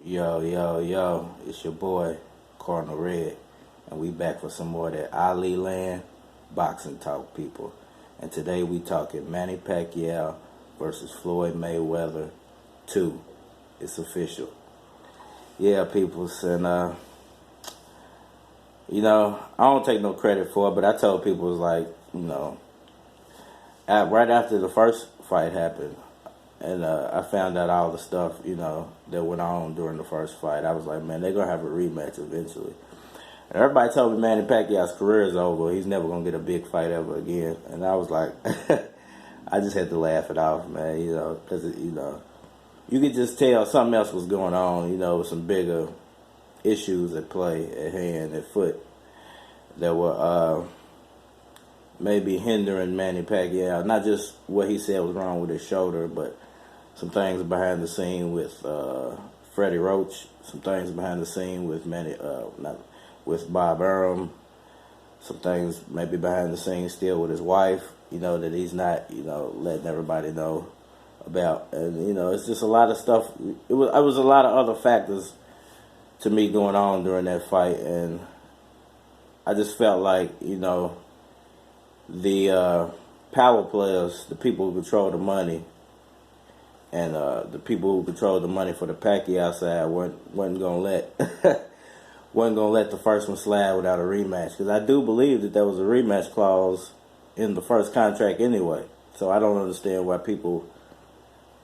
Yo, yo, yo, it's your boy, Cardinal Red, and we back for some more of that Ali Land boxing talk, people. And today we talking Manny Pacquiao versus Floyd Mayweather 2. It's official. Yeah, peoples, and I don't take no credit for it, but I told people, it's like, right after the first fight happened, and I found out all the stuff, that went on during the first fight. I was like, man, they're going to have a rematch eventually. And everybody told me Manny Pacquiao's career is over. He's never going to get a big fight ever again. And I was like, I just had to laugh it off, man, because, you could just tell something else was going on, with some bigger issues at play, at hand, at foot, that were maybe hindering Manny Pacquiao. Not just what he said was wrong with his shoulder, but some things behind the scene with Freddie Roach, some things behind the scene with with Bob Arum, some things maybe behind the scenes still with his wife, that he's not, letting everybody know about. And, it's just a lot of stuff. It was a lot of other factors to me going on during that fight, and I just felt like, the power players, the people who control the money, and the people who control the money for the Pacquiao side wasn't gonna let wasn't gonna let the first one slide without a rematch. Because I do believe that there was a rematch clause in the first contract anyway. So I don't understand why people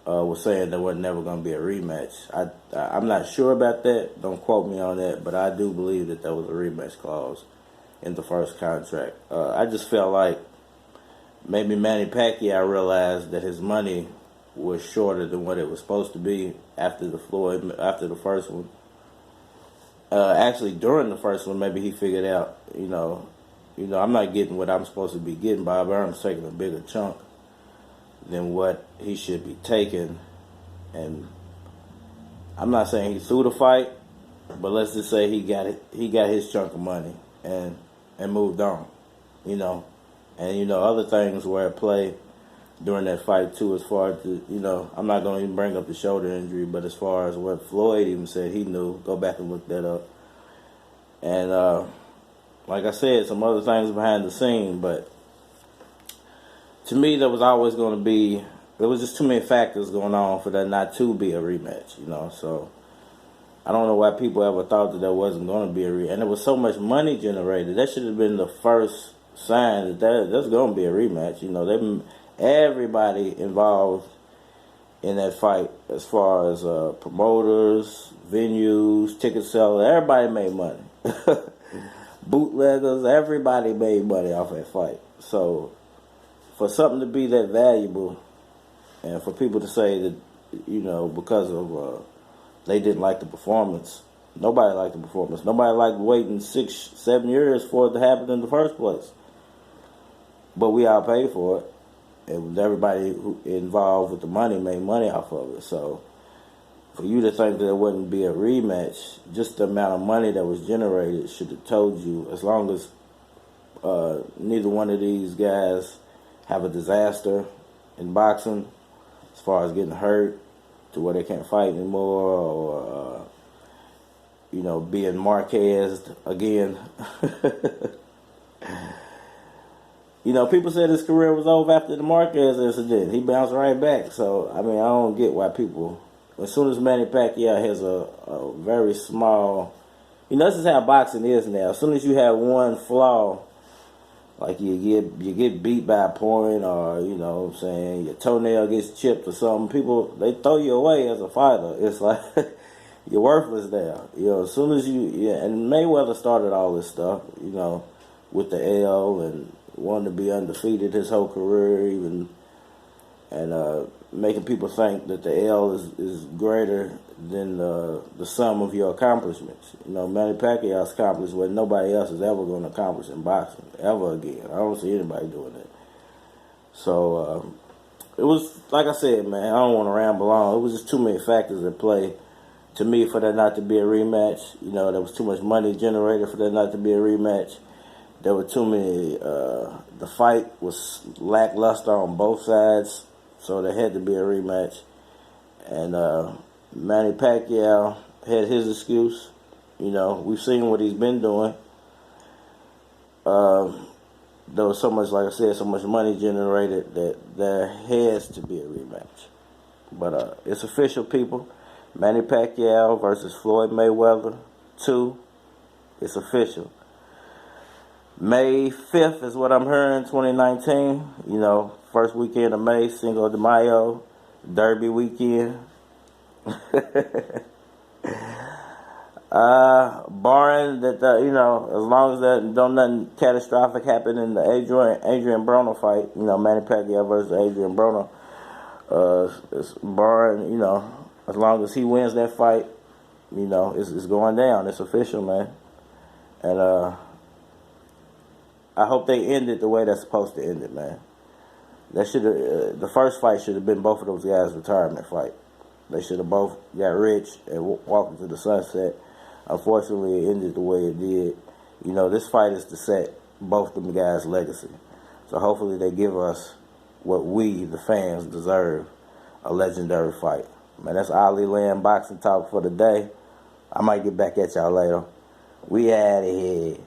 were saying there was never gonna be a rematch. I'm not sure about that. Don't quote me on that, but I do believe that there was a rematch clause in the first contract. I just felt like maybe Manny Pacquiao realized that his money was shorter than what it was supposed to be after the first one. Actually, during the first one, maybe he figured out, I'm not getting what I'm supposed to be getting. Bob Arum's taking a bigger chunk than what he should be taking. And I'm not saying he threw the fight, but let's just say he got it. He got his chunk of money and moved on, And, other things were at play during that fight, too, as far as, I'm not going to even bring up the shoulder injury, but as far as what Floyd even said he knew, go back and look that up. And, like I said, some other things behind the scene, but to me, there was always going to be, there was just too many factors going on for there not to be a rematch, so I don't know why people ever thought that there wasn't going to be a rematch. And there was so much money generated. That should have been the first sign that there's going to be a rematch. Everybody involved in that fight, as far as promoters, venues, ticket sellers, everybody made money. Bootleggers, everybody made money off that fight. So for something to be that valuable, and for people to say that, because of they didn't like the performance. Nobody liked the performance. Nobody liked waiting 6-7 years for it to happen in the first place. But we all paid for it. And everybody who involved with the money made money off of it. So for you to think that there wouldn't be a rematch, just the amount of money that was generated should have told you, as long as neither one of these guys have a disaster in boxing, as far as getting hurt to where they can't fight anymore, or being Marquezed again. People said his career was over after the Marquez incident. He bounced right back. So I don't get why people, as soon as Manny Pacquiao has a very small, this is how boxing is now. As soon as you have one flaw, like you get beat by a point, or your toenail gets chipped or something, people, they throw you away as a fighter. It's like you're worthless now. As soon as and Mayweather started all this stuff, with the L, and wanted to be undefeated his whole career, even, and making people think that the L is greater than the sum of your accomplishments. Manny Pacquiao's accomplished what nobody else is ever going to accomplish in boxing, ever again. I don't see anybody doing that. So it was, like I said, man, I don't want to ramble on. It was just too many factors at play to me for there not to be a rematch. There was too much money generated for there not to be a rematch. There were too many, the fight was lackluster on both sides, so there had to be a rematch. And Manny Pacquiao had his excuse. You know, we've seen what he's been doing. There was so much, like I said, so much money generated that there has to be a rematch. But it's official, people. Manny Pacquiao versus Floyd Mayweather 2. It's official. May 5th is what I'm hearing, 2019. You know, first weekend of May, Cinco de Mayo, Derby weekend. Barring that, you know, as long as that don't nothing catastrophic happen in the Adrian Broner fight, you know, Manny Pacquiao versus Adrian Broner, it's barring, you know, as long as he wins that fight, you know, it's going down. It's official, man. And I hope they end it the way they're supposed to end it, man. That should have the first fight should have been both of those guys' retirement fight. They should have both got rich and walked into the sunset. Unfortunately, it ended the way it did. You know, this fight is to set both of them guys' legacy. So hopefully they give us what we, the fans, deserve, a legendary fight. Man, that's Ali Land Boxing Talk for the day. I might get back at y'all later. We out of here.